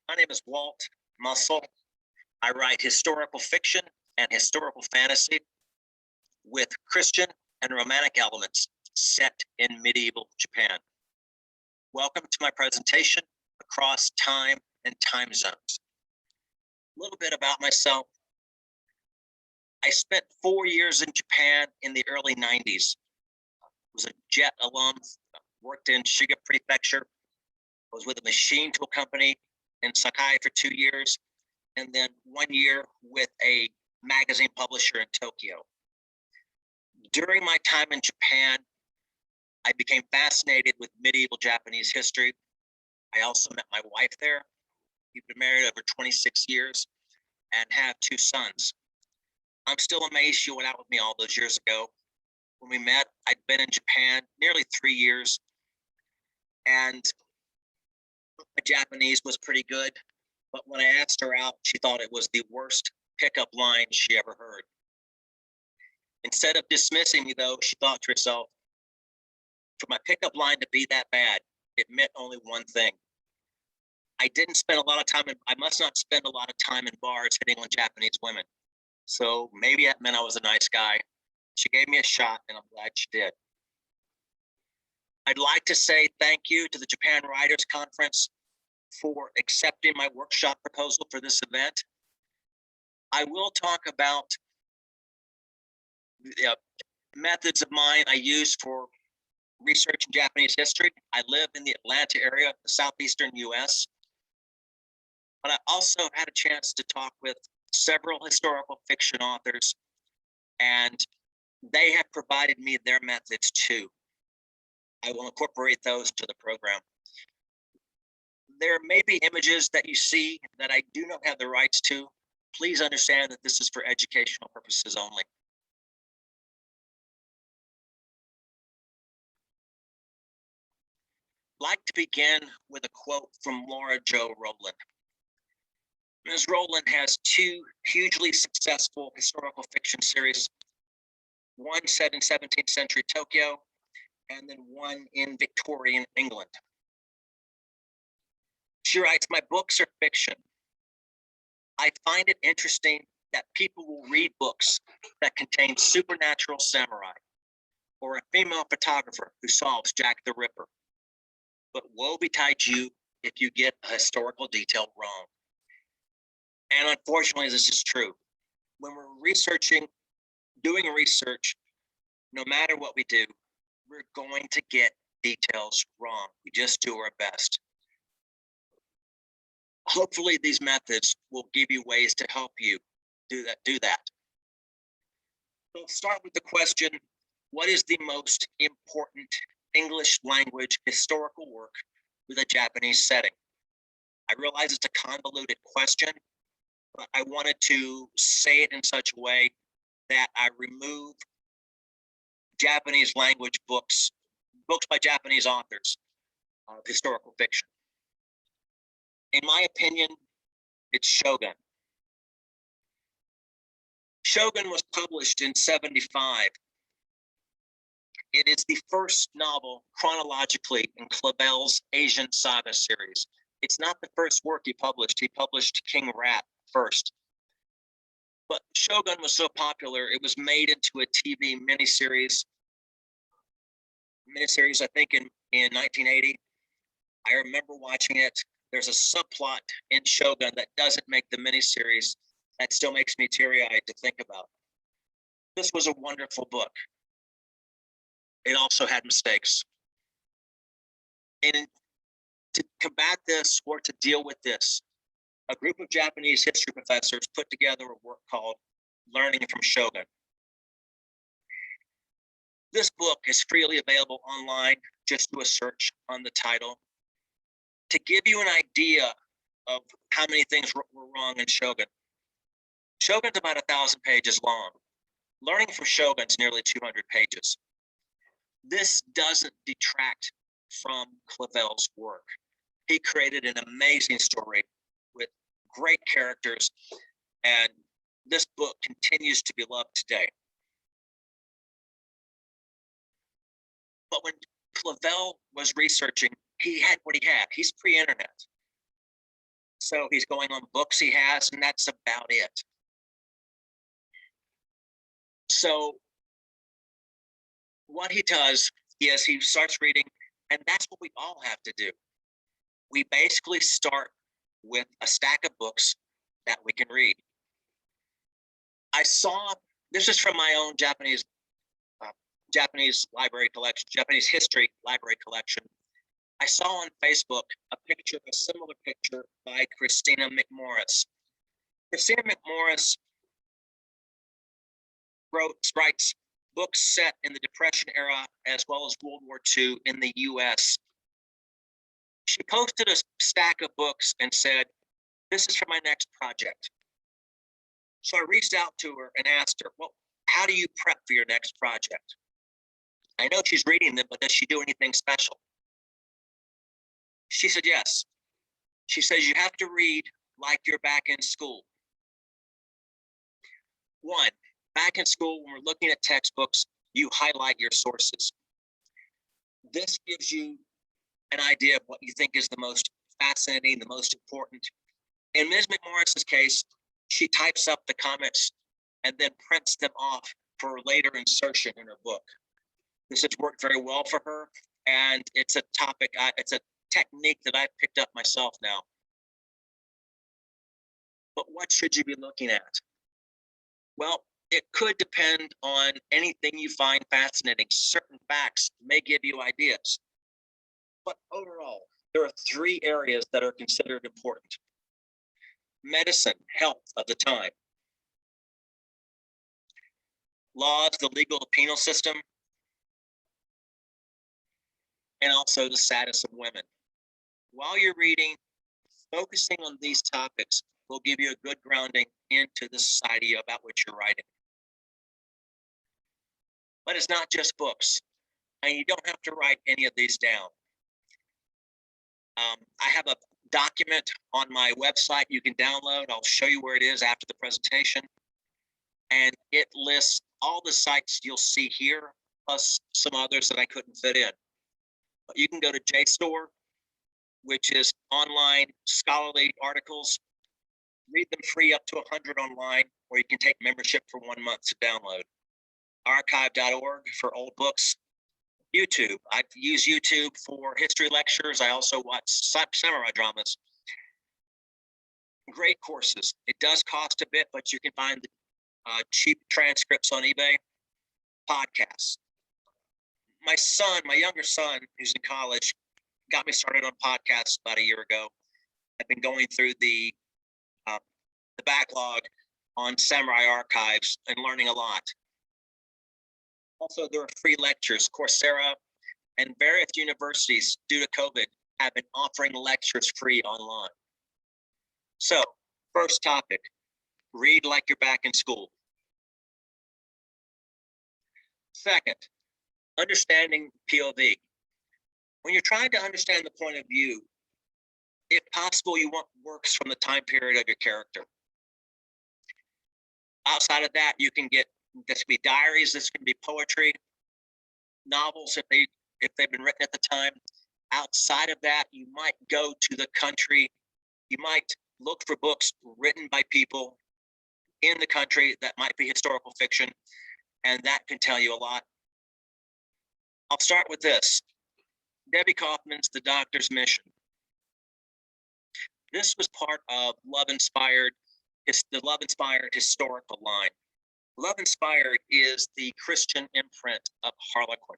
My name is Walt Muscle. I write historical fiction and historical fantasy with Christian and romantic elements set in medieval Japan. Welcome to my presentation, Across Time and Time Zones. A little bit about myself. I spent 4 years in Japan in the early 90s. Was a JET alum, worked in Shiga Prefecture, was with a machine tool company in Sakai for 2 years, and then 1 year with a magazine publisher in Tokyo. During my time in Japan, I became fascinated with medieval Japanese history. I also met my wife there. We've been married over 26 years and have 2 sons. I'm still amazed she went out with me all those years ago. When we met, I'd been in Japan nearly 3 years, and my Japanese was pretty good, but when I asked her out, she thought it was the worst pickup line she ever heard. Instead of dismissing me, though, she thought to herself, for my pickup line to be that bad, it meant only one thing. I didn't spend a lot of time I must not spend a lot of time in bars hitting on Japanese women. So maybe that meant I was a nice guy. She gave me a shot, and I'm glad she did. I'd like to say thank you to the Japan Writers Conference for accepting my workshop proposal for this event. I will talk about the methods of mine I use for research in Japanese history. I live in the Atlanta area, the southeastern US. But I also had a chance to talk with several historical fiction authors, and they have provided me their methods too. I will incorporate those to the program. There may be images that you see that I do not have the rights to. Please understand that this is for educational purposes only. I'd like to begin with a quote from Joh Rowland. Ms. Rowland has 2 hugely successful historical fiction series, one set in 17th century Tokyo, and then one in Victorian England. She writes, "My books are fiction. I find it interesting that people will read books that contain supernatural samurai or a female photographer who solves Jack the Ripper. But woe betide you if you get a historical detail wrong." And unfortunately, this is true. When we're doing research, no matter what we do, we're going to get details wrong. We just do our best. Hopefully, these methods will give you ways to help you do that. So start with the question, what is the most important English language historical work with a Japanese setting? I realize it's a convoluted question, but I wanted to say it in such a way that I remove Japanese language books by Japanese authors of historical fiction. In my opinion, it's Shogun. Shogun was published in 75. It is the first novel chronologically in Clavel's Asian Saga series. It's not the first work he published. He published King Rat first. But Shogun was so popular, it was made into a TV miniseries, I think in 1980. I remember watching it. There's a subplot in Shogun that doesn't make the miniseries that still makes me teary-eyed to think about. This was a wonderful book. It also had mistakes. And to combat this or to deal with this, a group of Japanese history professors put together a work called Learning from Shogun. This book is freely available online. Just do a search on the title. To give you an idea of how many things were wrong in Shogun, Shogun's about 1,000 pages long. Learning from Shogun's nearly 200 pages. This doesn't detract from Clavel's work. He created an amazing story with great characters, and this book continues to be loved today. But when Clavel was researching, he had what he had. He's pre-internet. So he's going on books he has, and that's about it. So what he does is he starts reading, and that's what we all have to do. We basically start with a stack of books that we can read. I saw, this is from my own Japanese library collection, Japanese history library collection. I saw on Facebook a similar picture by Kristina McMorris. Kristina McMorris writes books set in the Depression era as well as World War II in the US. She posted a stack of books and said, "This is for my next project." So I reached out to her and asked her, "Well, how do you prep for your next project?" I know she's reading them, but does she do anything special? She said, yes. She says, you have to read like you're back in school. One, back in school, when we're looking at textbooks, you highlight your sources. This gives you an idea of what you think is the most fascinating, the most important. In Ms. McMorris's case, she types up the comments and then prints them off for later insertion in her book. This has worked very well for her, and it's a topic, it's a technique that I've picked up myself now. But what should you be looking at? Well, it could depend on anything you find fascinating. Certain facts may give you ideas. But overall, there are 3 areas that are considered important. Medicine, health of the time. Laws, the legal, the penal system. And also the status of women. While you're reading, focusing on these topics will give you a good grounding into the society about which you're writing. But it's not just books, and you don't have to write any of these down. I have a document on my website you can download. I'll show you where it is after the presentation. And it lists all the sites you'll see here, plus some others that I couldn't fit in. But you can go to JSTOR, which is online scholarly articles. Read them free up to 100 online, or you can take membership for 1 month to download. Archive.org for old books. YouTube. I use YouTube for history lectures. I also watch samurai dramas. Great courses. It does cost a bit, but you can find cheap transcripts on eBay. Podcasts. My younger son, who's in college, got me started on podcasts about a year ago. I've been going through the backlog on Samurai Archives and learning a lot. Also, there are free lectures. Coursera and various universities, due to COVID, have been offering lectures free online. So, first topic, read like you're back in school. Second, understanding POV. When you're trying to understand the point of view, if possible, you want works from the time period of your character. Outside of that, you can get, this could be diaries, this can be poetry, novels if they've been written at the time. Outside of that, you might go to the country. You might look for books written by people in the country that might be historical fiction, and that can tell you a lot. I'll start with this. Debbie Kaufman's The Doctor's Mission. This was part of the Love Inspired historical line. Love Inspired is the Christian imprint of Harlequin.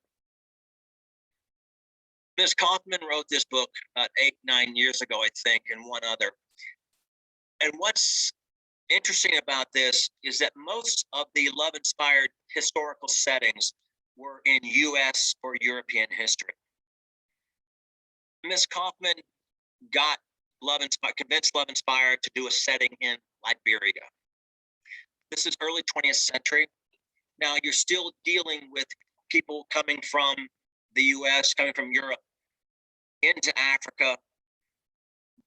Ms. Kaufman wrote this book about 8-9 years ago, I think, and one other. And what's interesting about this is that most of the Love Inspired historical settings were in US or European history. Ms. Kaufman convinced Love Inspired to do a setting in Liberia. This is early 20th century. Now you're still dealing with people coming from the US, coming from Europe into Africa,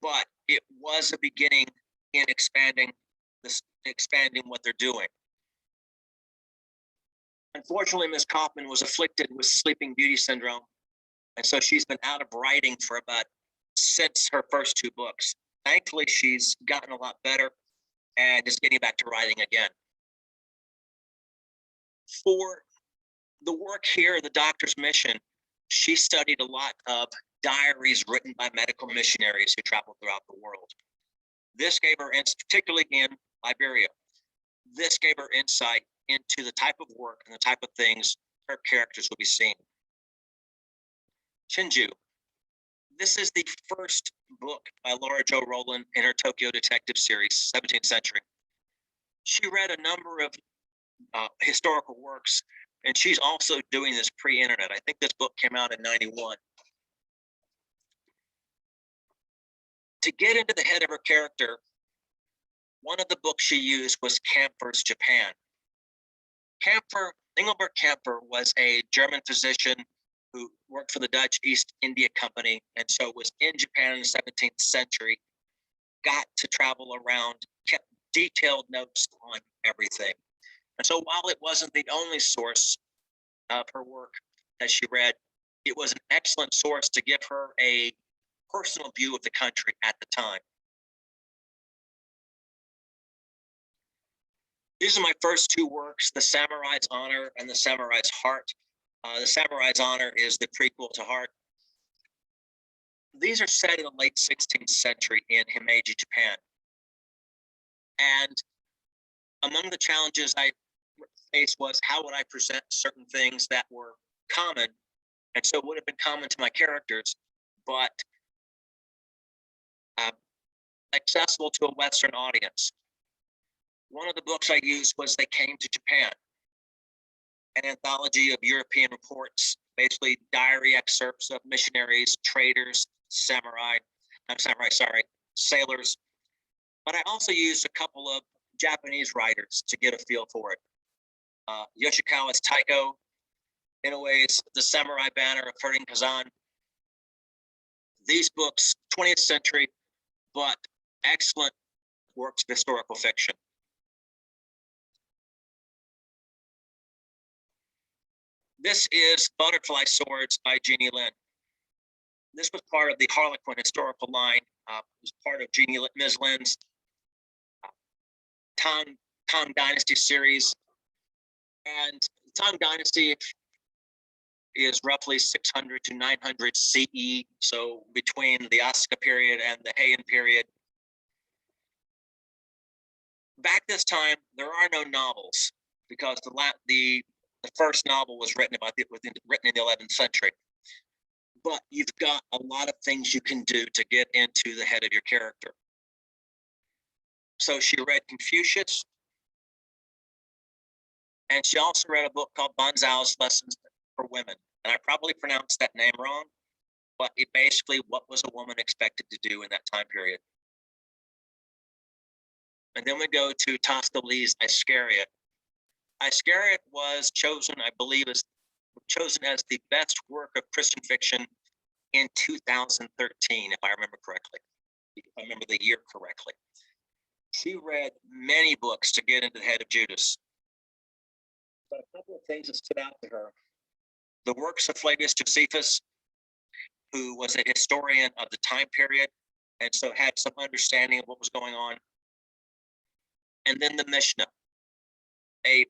but it was a beginning in expanding what they're doing. Unfortunately, Ms. Kaufman was afflicted with Sleeping Beauty syndrome, and so she's been out of writing for since her first 2 books. Thankfully, she's gotten a lot better and is getting back to writing again. For the work here, The Doctor's Mission, she studied a lot of diaries written by medical missionaries who traveled throughout the world. This gave her, particularly in Liberia, this gave her insight into the type of work and the type of things her characters would be seeing. Shinju. This is the first book by Joh Rowland in her Tokyo Detective series, 17th century. She read a number of historical works, and she's also doing this pre-internet. I think this book came out in 91. To get into the head of her character, one of the books she used was Kampfer's Japan. Engelbert Kampfer was a German physician who worked for the Dutch East India Company, and so was in Japan in the 17th century, got to travel around, kept detailed notes on everything. And so while it wasn't the only source of her work that she read, it was an excellent source to give her a personal view of the country at the time. These are my first two works, The Samurai's Honor and The Samurai's Heart. The Samurai's Honor is the prequel to Heart. These are set in the late 16th century in Himeji, Japan. And among the challenges I faced was how would I present certain things that were common, and so would have been common to my characters, but accessible to a Western audience. One of the books I used was They Came to Japan, an anthology of European reports, basically diary excerpts of missionaries, traders, sailors. But I also used a couple of Japanese writers to get a feel for it. Yoshikawa's Taiko, Inoue's The Samurai Banner of Herding Kazan. These books, 20th century, but excellent works of historical fiction. This is Butterfly Swords by Jeannie Lin. This was part of the Harlequin historical line. It was part of Ms. Lin's Tang Dynasty series. And Tang Dynasty is roughly 600 to 900 CE, so between the Asuka period and the Heian period. Back this time, there are no novels because the first novel was written in the 11th century. But you've got a lot of things you can do to get into the head of your character. So she read Confucius, and she also read a book called Banzhao's Lessons for Women. And I probably pronounced that name wrong, but it basically what was a woman expected to do in that time period. And then we go to Tosca Lee's Iscariot. Iscariot was chosen, I believe, as the best work of Christian fiction in 2013, if I remember correctly. If I remember the year correctly. She read many books to get into the head of Judas. But a couple of things that stood out to her. The works of Flavius Josephus, who was a historian of the time period, and so had some understanding of what was going on. And then the Mishnah, a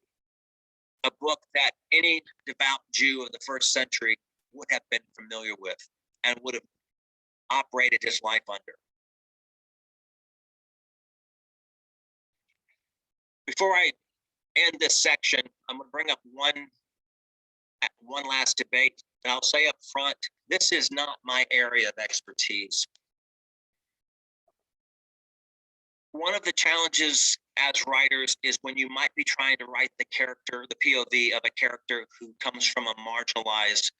book that any devout Jew of the first century would have been familiar with and would have operated his life under. Before I end this section, I'm going to bring up one last debate, and I'll say up front, this is not my area of expertise. One of the challenges as writers is when you might be trying to write the character, the POV of a character who comes from a marginalized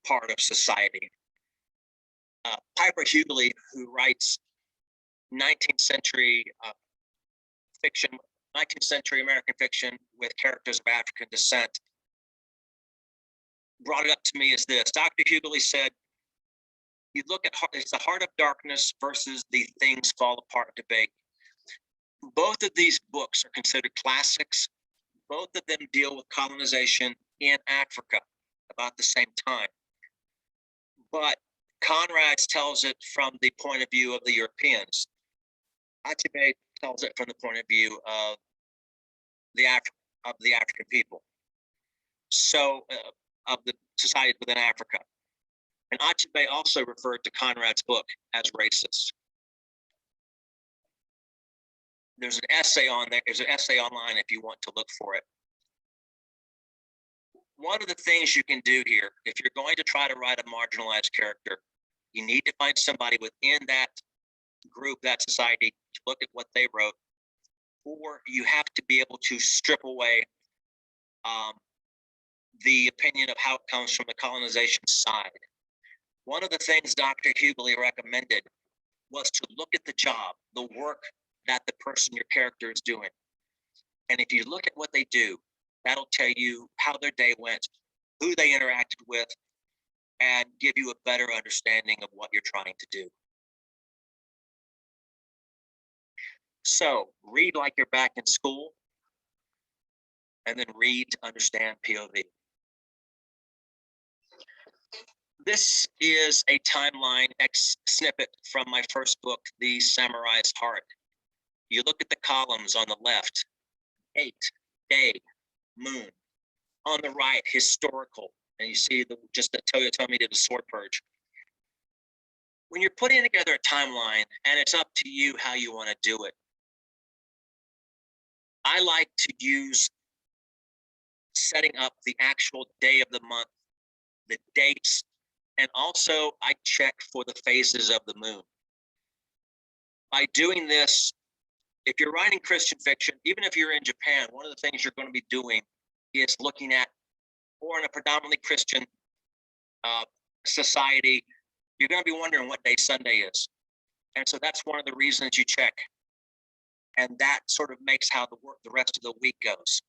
part of society. Piper Huguley, who writes 19th century fiction, 19th century American fiction with characters of African descent, brought it up to me as this. Dr. Huguley said, you look at, it's the Heart of Darkness versus the Things Fall Apart debate. Both of these books are considered classics. Both of them deal with colonization in Africa about the same time. But Conrad's tells it from the point of view of the Europeans. Achebe tells it from the point of view of the African people. So of the societies within Africa. And Achebe also referred to Conrad's book as racist. There's an essay on there. There's an essay online if you want to look for it. One of the things you can do here, if you're going to try to write a marginalized character, you need to find somebody within that group, that society, to look at what they wrote, or you have to be able to strip away the opinion of how it comes from the colonization side. One of the things Dr. Huguley recommended was to look at the job, the work that the person, your character, is doing. And if you look at what they do, that'll tell you how their day went, who they interacted with, and give you a better understanding of what you're trying to do. So read like you're back in school, and then read to understand POV. This is a timeline snippet from my first book, The Samurai's Heart. You look at the columns on the left, date, day, moon. On the right, historical, and you see just the Toyotomi did the sword purge. When you're putting together a timeline, and it's up to you how you want to do it, I like to use setting up the actual day of the month, the dates, and also I check for the phases of the moon. By doing this, if you're writing Christian fiction, even if you're in Japan, one of the things you're going to be doing is looking at, or in a predominantly Christian society, you're going to be wondering what day Sunday is. And so that's one of the reasons you check. And that sort of makes how the rest of the week goes.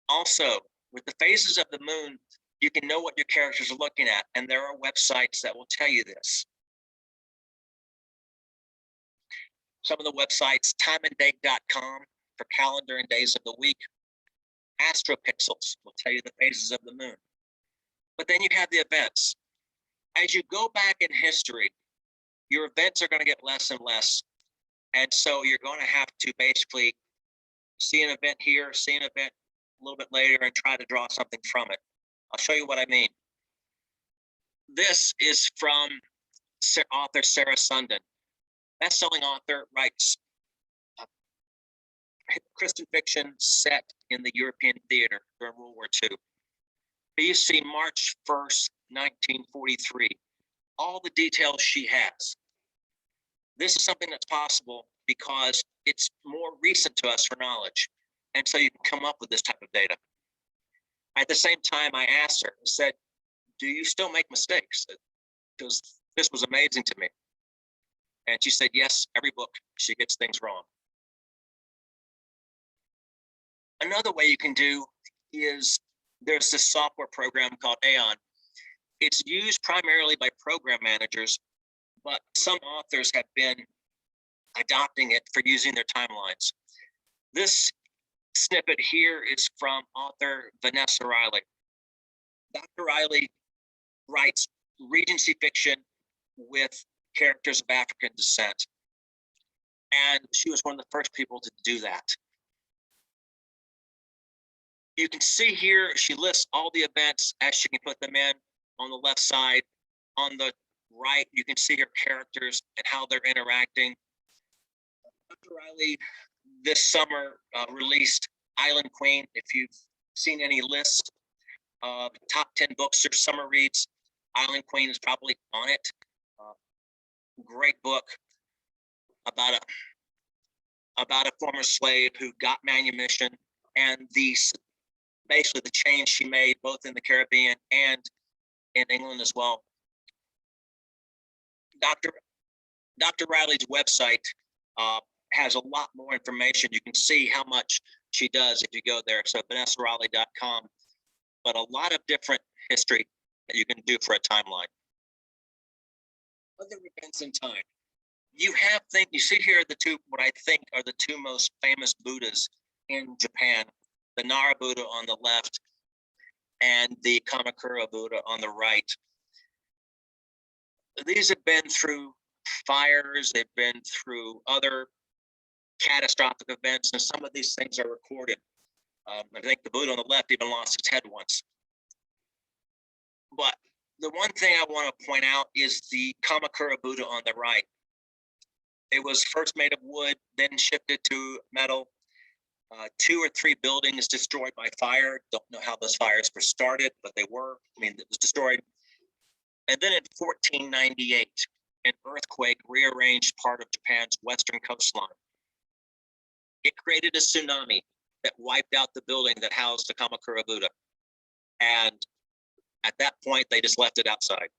Also, with the phases of the moon, you can know what your characters are looking at, and there are websites that will tell you this. Some of the websites, timeanddate.com for calendar and days of the week. Astropixels will tell you the phases of the moon. But then you have the events. As you go back in history, your events are going to get less and less. And so you're going to have to basically see an event here, see an event a little bit later, and try to draw something from it. I'll show you what I mean. This is from author Sarah Sundin. Best-selling author, writes Christian fiction set in the European theater during World War II. You see March 1st, 1943, all the details she has. This is something that's possible because it's more recent to us for knowledge. And so you can come up with this type of data. At the same time, I asked her, I said, do you still make mistakes? Because this was amazing to me. And she said, yes, every book, she gets things wrong. Another way you can do is there's this software program called Aeon. It's used primarily by program managers, but some authors have been adopting it for using their timelines. This snippet here is from author Vanessa Riley. Dr. Riley writes Regency fiction with characters of African descent. And she was one of the first people to do that. You can see here, she lists all the events as she can put them in on the left side. On the right, you can see her characters and how they're interacting. Dr. Riley this summer released Island Queen. If you've seen any list of top 10 books or summer reads, Island Queen is probably on it. Great book about a former slave who got manumission, and basically the change she made both in the Caribbean and in England as well. Dr. Riley's website has a lot more information. You can see how much she does if you go there. So vanessariley.com, but a lot of different history that you can do for a timeline. Other events in time. You see here what I think are the two most famous Buddhas in Japan, the Nara Buddha on the left and the Kamakura Buddha on the right. these have been through fires, they've been through other catastrophic events, and some of these things are recorded. I think the Buddha on the left even lost its head once. But the one thing I want to point out is the Kamakura Buddha on the right. It was first made of wood, then shifted to metal. 2 or 3 buildings destroyed by fire. Don't know how those fires were started, but they were. I mean, it was destroyed. And then in 1498, an earthquake rearranged part of Japan's western coastline. It created a tsunami that wiped out the building that housed the Kamakura Buddha. And at that point, they just left it outside.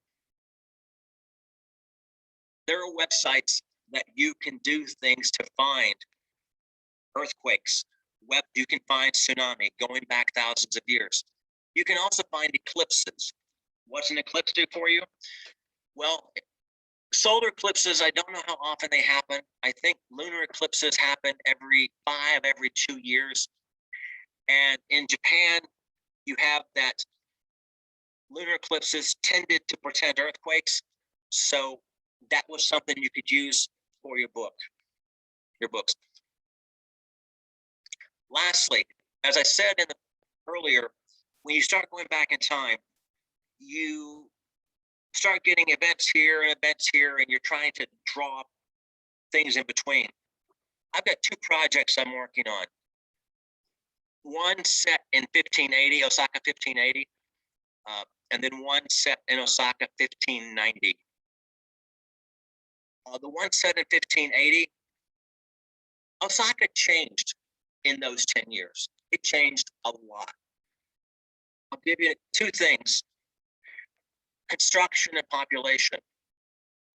There are websites that you can do things to find earthquakes. You can find tsunami going back thousands of years. You can also find eclipses. What's an eclipse do for you? Well, solar eclipses, I don't know how often they happen. I think lunar eclipses happen every 2 years. And in Japan, you have that lunar eclipses tended to portend earthquakes. So that was something you could use for your books. Lastly, as I said earlier, when you start going back in time, you start getting events here, and you're trying to draw things in between. I've got 2 projects I'm working on. One set in 1580, Osaka 1580, and then one set in Osaka 1590. The one set in 1580, Osaka changed in those 10 years. It changed a lot. I'll give you 2 things. Construction and population.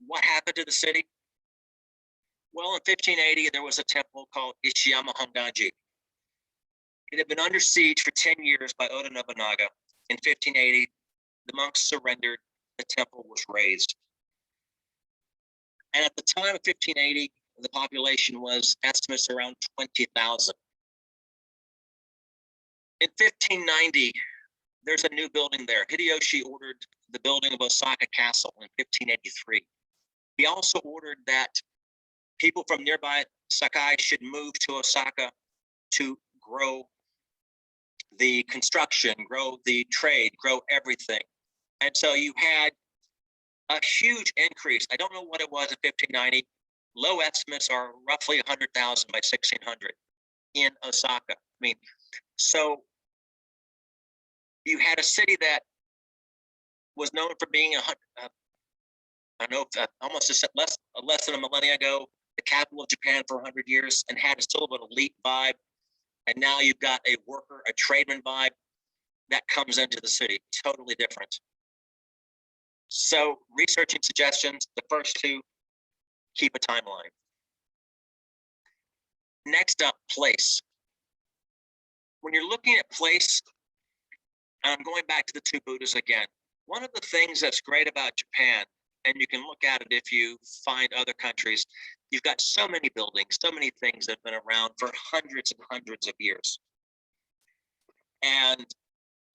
What happened to the city? Well, in 1580, there was a temple called Ishiyama Hondaji. It had been under siege for 10 years by Oda Nobunaga. In 1580, the monks surrendered, the temple was razed. And at the time of 1580, the population was estimates around 20,000. In 1590, there's a new building there. Hideyoshi ordered the building of Osaka Castle in 1583. He also ordered that people from nearby Sakai should move to Osaka to grow the construction, grow the trade, grow everything. And so you had a huge increase. I don't know what it was in 1590. Low estimates are roughly 100,000 by 1600 in Osaka. I mean, so you had a city that was known for being almost less than a millennia ago, the capital of Japan for 100 years, and had a still an elite vibe. And now you've got a worker, a tradesman vibe that comes into the city, totally different. So researching suggestions, the first 2, keep a timeline. Next up, place. When you're looking at place, and I'm going back to the 2 Buddhas again, one of the things that's great about Japan, and you can look at it if you find other countries, you've got so many buildings, so many things that have been around for hundreds and hundreds of years. And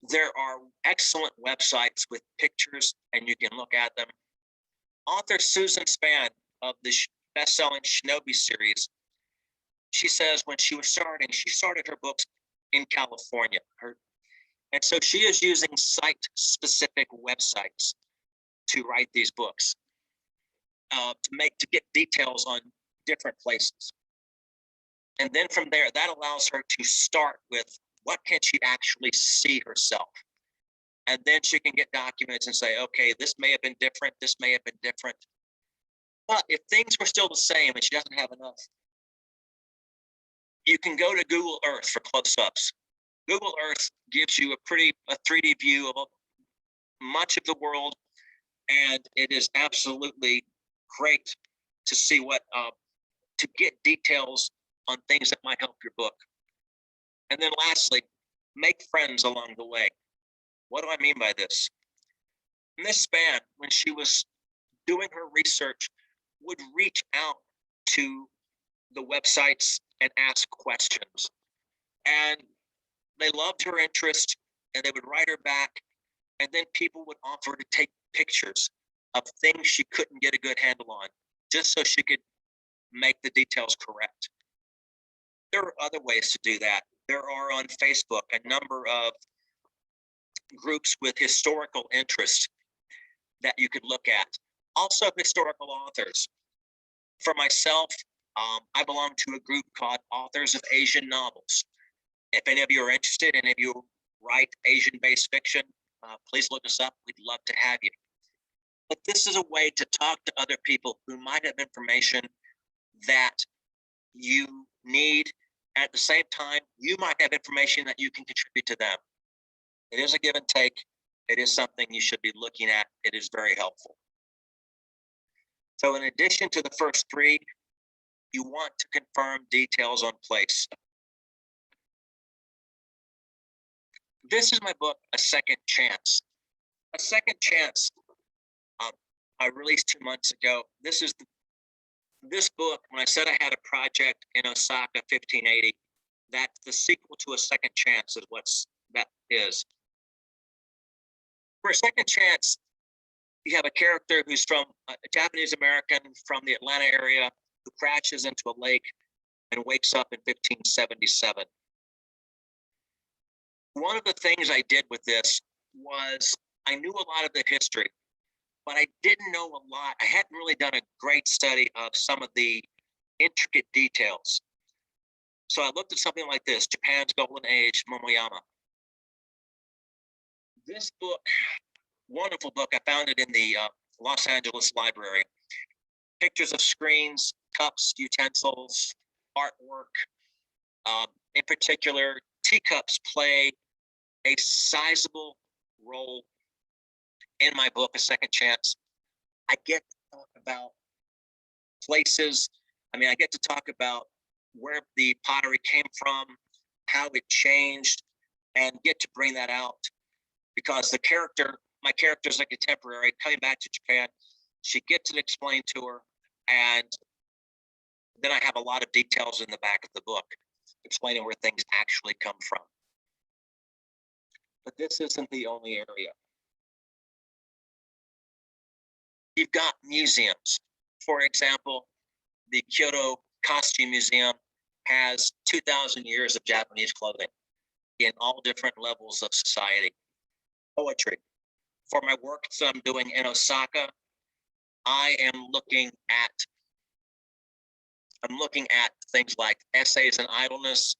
there are excellent websites with pictures, and you can look at them. Author Susan Spann of the best-selling Shinobi series, she says when she was starting, she started her books in California. And so she is using site-specific websites to write these books, to get details on different places. And then from there, that allows her to start with what can she actually see herself. And then she can get documents and say, okay, this may have been different, this may have been different. But if things were still the same and she doesn't have enough, you can go to Google Earth for close-ups. Google Earth gives you a 3D view of much of the world, and it is absolutely great to see to get details on things that might help your book. And then lastly, make friends along the way. What do I mean by this? Miss Spann, when she was doing her research, would reach out to the websites and ask questions. And they loved her interest, and they would write her back, and then people would offer to take pictures. of things she couldn't get a good handle on, just so she could make the details correct. There are other ways to do that. There are on Facebook a number of groups with historical interest that you could look at. Also historical authors. For myself, I belong to a group called Authors of Asian Novels. If any of you are interested, any of you write Asian-based fiction, please look us up. We'd love to have you. But this is a way to talk to other people who might have information that you need. At the same time, you might have information that you can contribute to them. It is a give and take. It is something you should be looking at. It is very helpful. So in addition to the first three, you want to confirm details on place. This is my book, A Second Chance. A Second Chance, I released 2 months ago. This book, when I said I had a project in Osaka 1580, that's the sequel to A Second Chance is what that is. For A Second Chance, you have a character who's from a Japanese American from the Atlanta area who crashes into a lake and wakes up in 1577. One of the things I did with this was I knew a lot of the history, but I didn't know a lot. I hadn't really done a great study of some of the intricate details. So I looked at something like this, Japan's Golden Age, Momoyama. This book, wonderful book, I found it in the Los Angeles Library. Pictures of screens, cups, utensils, artwork. In particular, teacups play a sizable role in my book, A Second Chance. I get to talk about places. I get to talk about where the pottery came from, how it changed, and get to bring that out. Because my character is a contemporary coming back to Japan. She gets it explained to her, and then I have a lot of details in the back of the book explaining where things actually come from. But this isn't the only area. You've got museums. For example, the Kyoto Costume Museum has 2,000 years of Japanese clothing in all different levels of society. Poetry. For my work that I'm doing in Osaka, I am looking at things like Essays in Idleness,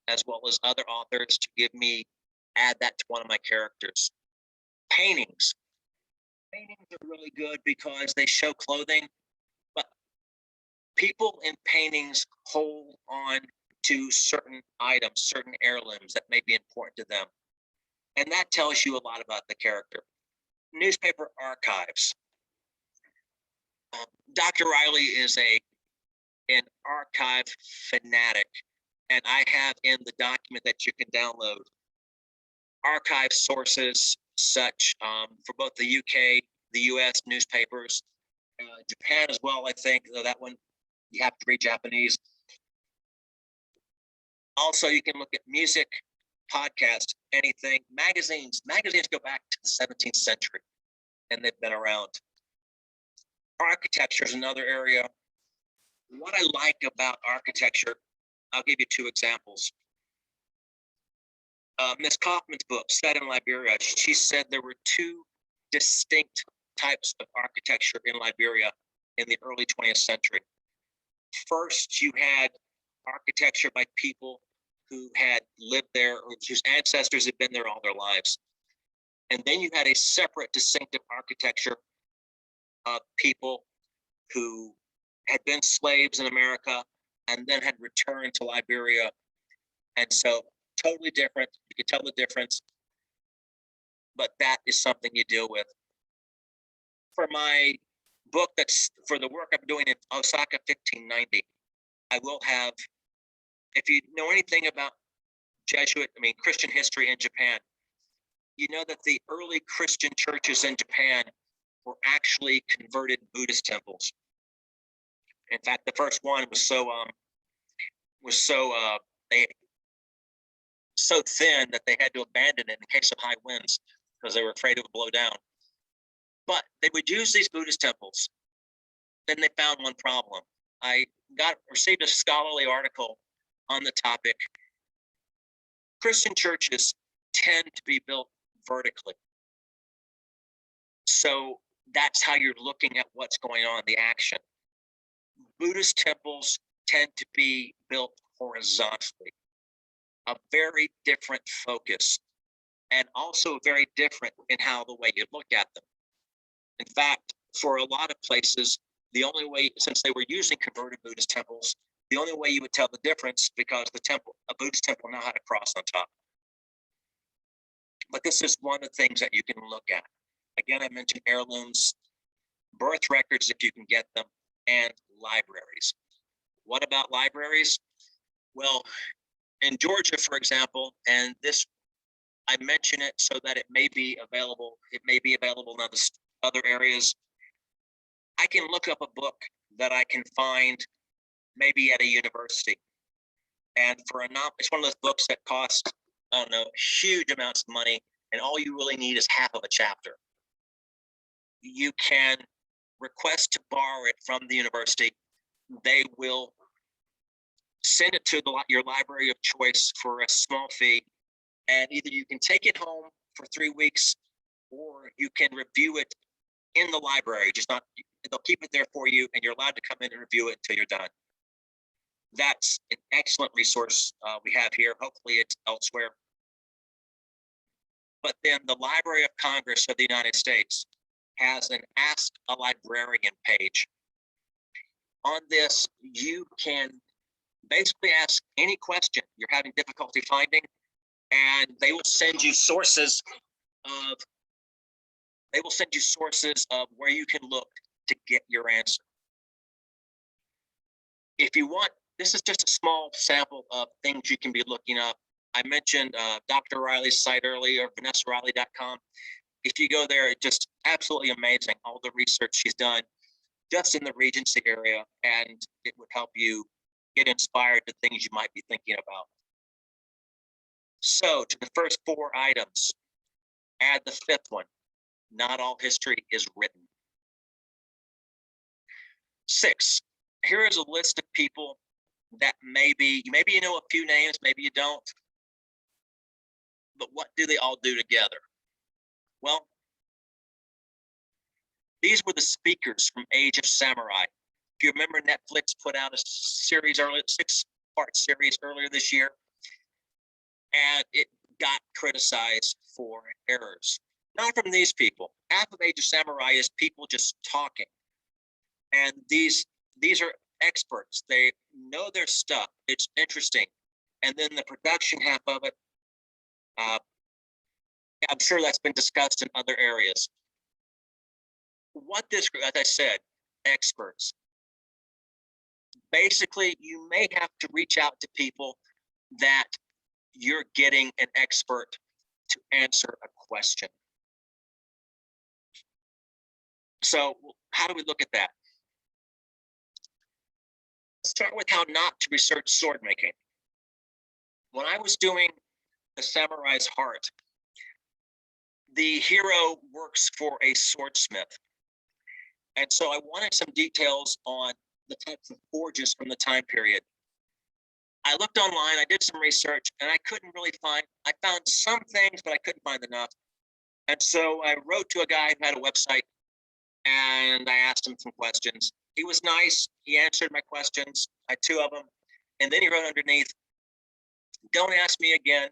as well as other authors to add that to one of my characters. Paintings. Paintings are really good because they show clothing, but people in paintings hold on to certain items, certain heirlooms that may be important to them. And that tells you a lot about the character. Newspaper archives. Dr. Riley is an archive fanatic, and I have in the document that you can download archive sources such for both the UK, the US newspapers, Japan as well, I think, though that one you have to read Japanese. Also, you can look at music, podcasts, anything, magazines. Magazines go back to the 17th century, and they've been around. Architecture is another area. What I like about architecture, I'll give you 2 examples. Miss Kaufman's book, Set in Liberia, she said there were 2 distinct types of architecture in Liberia in the early 20th century. First, you had architecture by people who had lived there or whose ancestors had been there all their lives. And then you had a separate distinctive architecture of people who had been slaves in America and then had returned to Liberia. And so totally different. You can tell the difference, but that is something you deal with. For my book, for the work I'm doing in Osaka 1590, I will have, if you know anything about Christian history in Japan, you know that the early Christian churches in Japan were actually converted Buddhist temples. In fact, the first one was so thin that they had to abandon it in case of high winds because they were afraid it would blow down. But they would use these Buddhist temples. Then they found one problem. I received a scholarly article on the topic. Christian churches tend to be built vertically. So that's how you're looking at what's going on, the action. Buddhist temples tend to be built horizontally, a very different focus, and also very different in how the way you look at them. In fact, for a lot of places, the only way, since they were using converted Buddhist temples, the only way you would tell the difference, because a Buddhist temple now had a cross on top. But this is one of the things that you can look at. Again, I mentioned heirlooms, birth records if you can get them, and libraries. What about libraries? Well, in Georgia, for example, and this, I mention it so that it may be available. It may be available in other areas. I can look up a book that I can find maybe at a university. And it's one of those books that cost, I don't know, huge amounts of money, and all you really need is half of a chapter. You can request to borrow it from the university. They will send it to your library of choice for a small fee, and either you can take it home for 3 weeks, or you can review it in the library. They'll keep it there for you, and you're allowed to come in and review it until you're done. That's an excellent resource we have here. Hopefully it's elsewhere. But then the Library of Congress of the United States has an Ask a Librarian page. On this, you can basically ask any question you're having difficulty finding, and they will send you sources of where you can look to get your answer. If you want, this is just a small sample of things you can be looking up. I mentioned Dr. Riley's site earlier, VanessaRiley.com. If you go there, it's just absolutely amazing, all the research she's done just in the Regency area, and it would help you get inspired to things you might be thinking about. So to the first 4 items, add the 5th one. Not all history is written. 6, here is a list of people that maybe you know a few names, maybe you don't, but what do they all do together? Well, these were the speakers from Age of Samurai. If you remember, Netflix put out a series earlier, 6-part series earlier this year, and it got criticized for errors. Not from these people. Half of Age of Samurai is people just talking. And these are experts. They know their stuff. It's interesting. And then the production half of it, I'm sure that's been discussed in other areas. What this group, as I said, experts. Basically, you may have to reach out to people that you're getting an expert to answer a question. So how do we look at that? Let's start with how not to research sword making. When I was doing The Samurai's Heart, the hero works for a swordsmith. And so I wanted some details on the types of forges from the time period. I looked online, I did some research, and I couldn't really I found some things, but I couldn't find enough. And so I wrote to a guy who had a website, and I asked him some questions. He was nice, he answered my questions, I had 2 of them, and then he wrote underneath, "Don't ask me again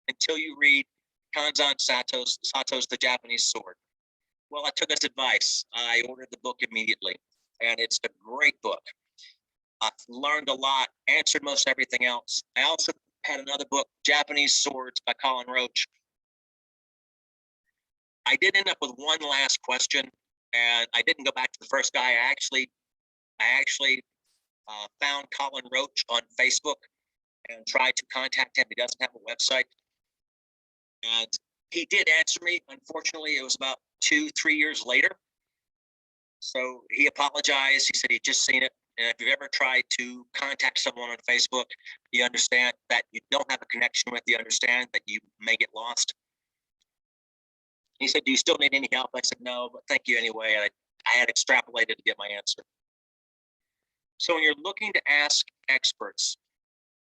until you read Kanzan Sato's The Japanese Sword." Well, I took his advice. I ordered the book immediately, and it's a great book. I've learned a lot, answered most everything else. I also had another book, Japanese Swords by Colin Roach. I did end up with one last question, and I didn't go back to the first guy. I actually found Colin Roach on Facebook and tried to contact him. He doesn't have a website. And he did answer me. Unfortunately, it was about 2-3 years later. So he apologized. He said he'd just seen it. And if you've ever tried to contact someone on Facebook, you understand that you don't have a connection with, you understand that you may get lost. He said, do you still need any help? I said, no, but thank you anyway. And I had extrapolated to get my answer. So when you're looking to ask experts,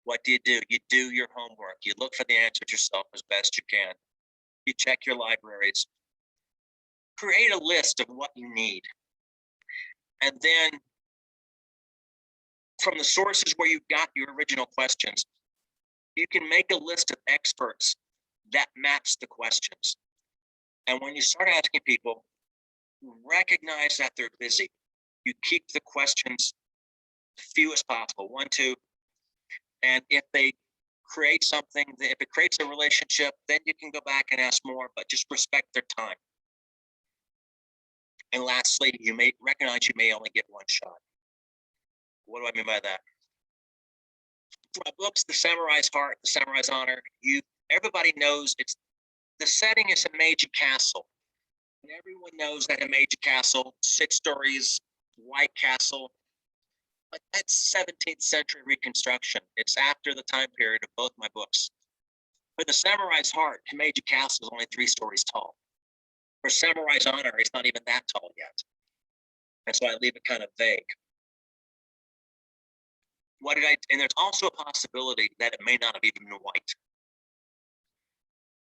what do? You do your homework. You look for the answers yourself as best you can. You check your libraries. Create a list of what you need. And then from the sources where you got your original questions, you can make a list of experts that match the questions. And when you start asking people, recognize that they're busy. You keep the questions few as possible, 1, 2. And if they create something, if it creates a relationship, then you can go back and ask more, but just respect their time. And lastly, you may recognize you may only get one shot. What do I mean by that? For my books, The Samurai's Heart, The Samurai's Honor, everybody knows the setting is a Meiji castle. And everyone knows that a Meiji castle, 6 stories, white castle, but that's 17th century reconstruction. It's after the time period of both my books. For The Samurai's Heart, Meiji Castle is only 3 stories tall. For Samurai's Honor, it's not even that tall yet. And so I leave it kind of vague. And there's also a possibility that it may not have even been white.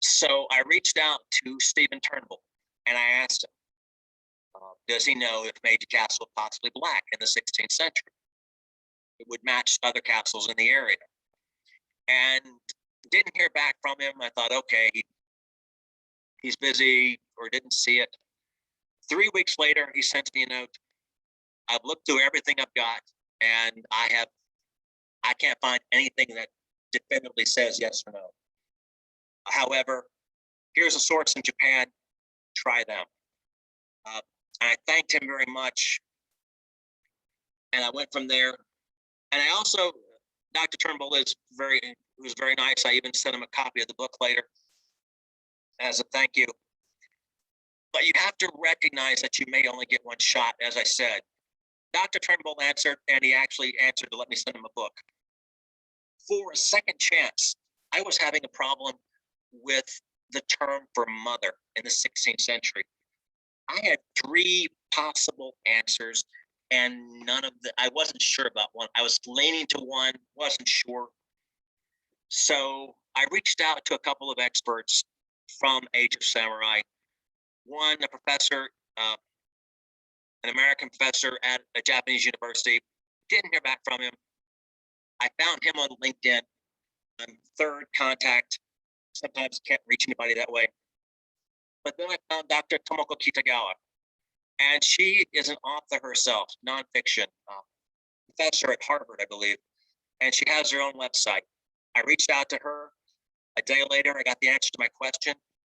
So I reached out to Stephen Turnbull and I asked him, does he know if Meiji Castle was possibly black in the 16th century? It would match other castles in the area. And didn't hear back from him. I thought, okay, he's busy or didn't see it. 3 weeks later, he sends me a note. I've looked through everything I've got, and I can't find anything that definitively says yes or no. However, here's a source in Japan. Try them. And I thanked him very much. And I went from there. And I also, Dr. Turnbull was very nice. I even sent him a copy of the book later as a thank you. But you have to recognize that you may only get one shot, as I said. Dr. Turnbull answered, and he actually answered to let me send him a book. For a second chance, I was having a problem with the term for mother in the 16th century. I had 3 possible answers, and I wasn't sure about one. I was leaning to one, wasn't sure. So I reached out to a couple of experts from Age of Samurai. One, a professor, an American professor at a Japanese university. Didn't hear back from him. I found him on LinkedIn. I'm third contact. Sometimes can't reach anybody that way. But then I found Dr. Tomoko Kitagawa. And she is an author herself, nonfiction, professor at Harvard, I believe. And she has her own website. I reached out to her. A day later, I got the answer to my question.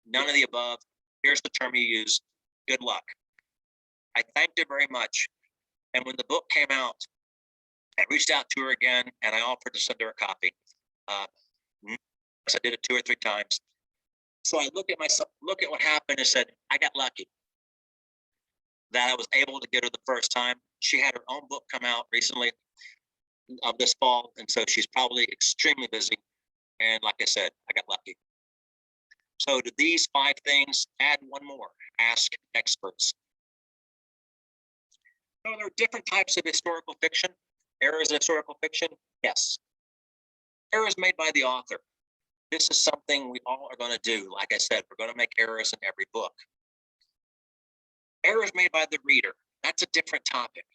None of the above. Here's the term you use. Good luck. I thanked her very much. And when the book came out, I reached out to her again, and I offered to send her a copy. I did it 2 or 3 times. So I look at what happened and said, I got lucky that I was able to get her the first time. She had her own book come out recently of this fall, and so she's probably extremely busy. And like I said, I got lucky. So to these 5 things, add one more: ask experts. So there are different types of historical fiction. Errors in historical fiction, yes. Errors made by the author. This is something we all are going to do. Like I said, we're going to make errors in every book. Errors made by the reader, that's a different topic.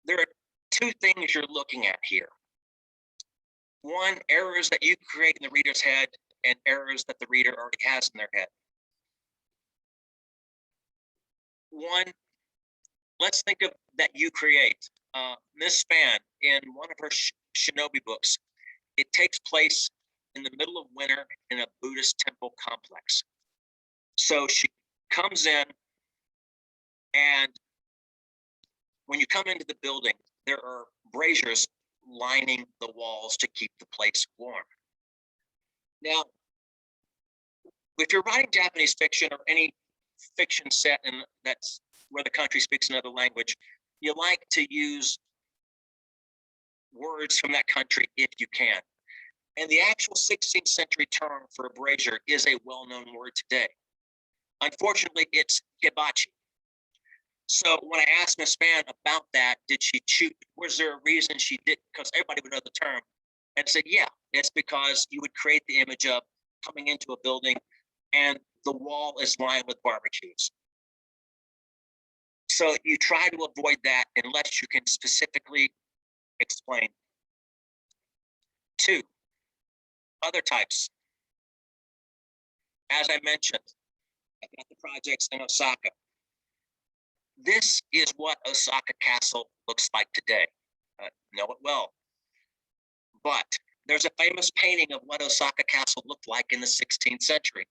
There are 2 things you're looking at here. One, errors that you create in the reader's head, and errors that the reader already has in their head. One, let's think of that you create. Miss Spann, in one of her Shinobi books, it takes place in the middle of winter in a Buddhist temple complex. So she comes in, and when you come into the building, there are braziers lining the walls to keep the place warm. Now, if you're writing Japanese fiction or any fiction set in that's where the country speaks another language, you like to use words from that country if you can. And the actual 16th century term for a brazier is a well-known word today. Unfortunately, it's hibachi. So when I asked Ms. Spann about that, did she choose, was there a reason she did, because everybody would know the term, and said, yeah, it's because you would create the image of coming into a building and the wall is lined with barbecues. So you try to avoid that unless you can specifically explain. 2, other types. As I mentioned, I got the projects in Osaka. This is what Osaka Castle looks like today. Know it well. But there's a famous painting of what Osaka Castle looked like in the 16th century.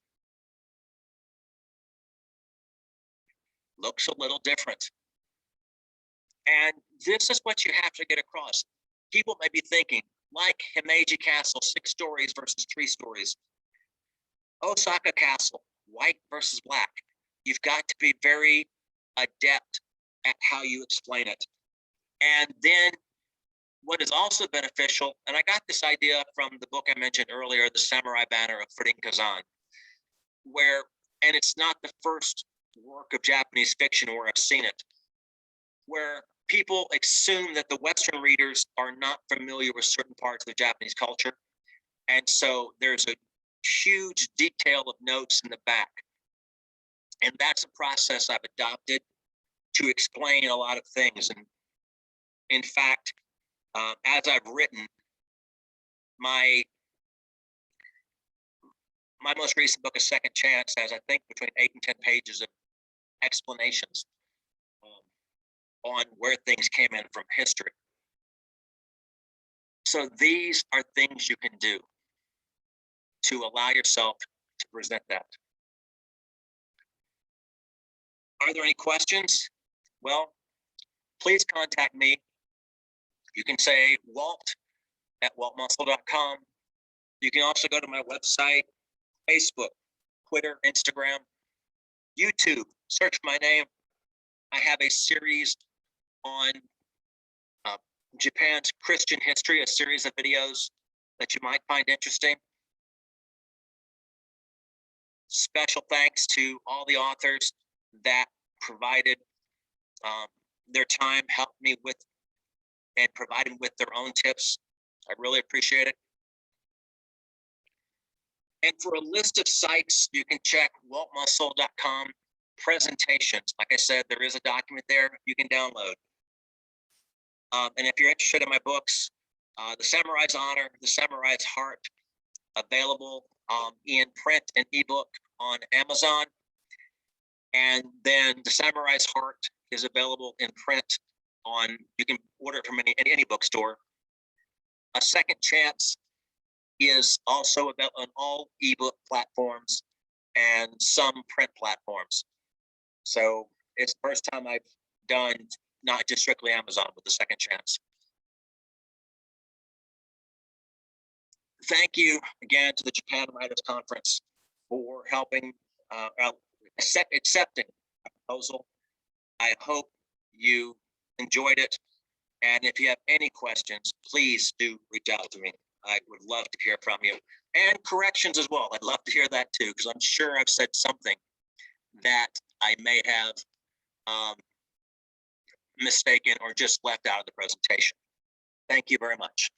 Looks a little different. And this is what you have to get across. People may be thinking, like Himeji Castle, 6 stories versus 3 stories. Osaka Castle, white versus black. You've got to be very adept at how you explain it. And then what is also beneficial, and I got this idea from the book I mentioned earlier, The Samurai Banner of Furin Kazan, where, and it's not the first work of Japanese fiction where I've seen it, where people assume that the Western readers are not familiar with certain parts of the Japanese culture. And so there's a huge detail of notes in the back. And that's a process I've adopted to explain a lot of things. And in fact, as I've written, my most recent book, A Second Chance, has, I think, between 8 and 10 pages of explanations on where things came in from history. So these are things you can do to allow yourself to present that. Are there any questions? Well, please contact me. You can say walt@waltmuscle.com. You can also go to my website, Facebook, Twitter, Instagram, YouTube. Search my name. I have a series on Japan's Christian history, a series of videos that you might find interesting. Special thanks to all the authors that provided their time, helped me with, and provided with their own tips. I really appreciate it. And for a list of sites, you can check waltmuscle.com presentations. Like I said, there is a document there you can download. And if you're interested in my books, The Samurai's Honor, The Samurai's Heart, available in print and ebook on Amazon. And then The Samurai's Heart is available in print on, you can order it from any bookstore. A Second Chance is also about on all ebook platforms and some print platforms. So it's the first time I've done not just strictly Amazon, but The Second Chance. Thank you again to the Japan Writers Conference for helping, accepting a proposal. I hope you enjoyed it. And if you have any questions, please do reach out to me. I would love to hear from you. And corrections as well. I'd love to hear that too, because I'm sure I've said something that I may have mistaken or just left out of the presentation. Thank you very much.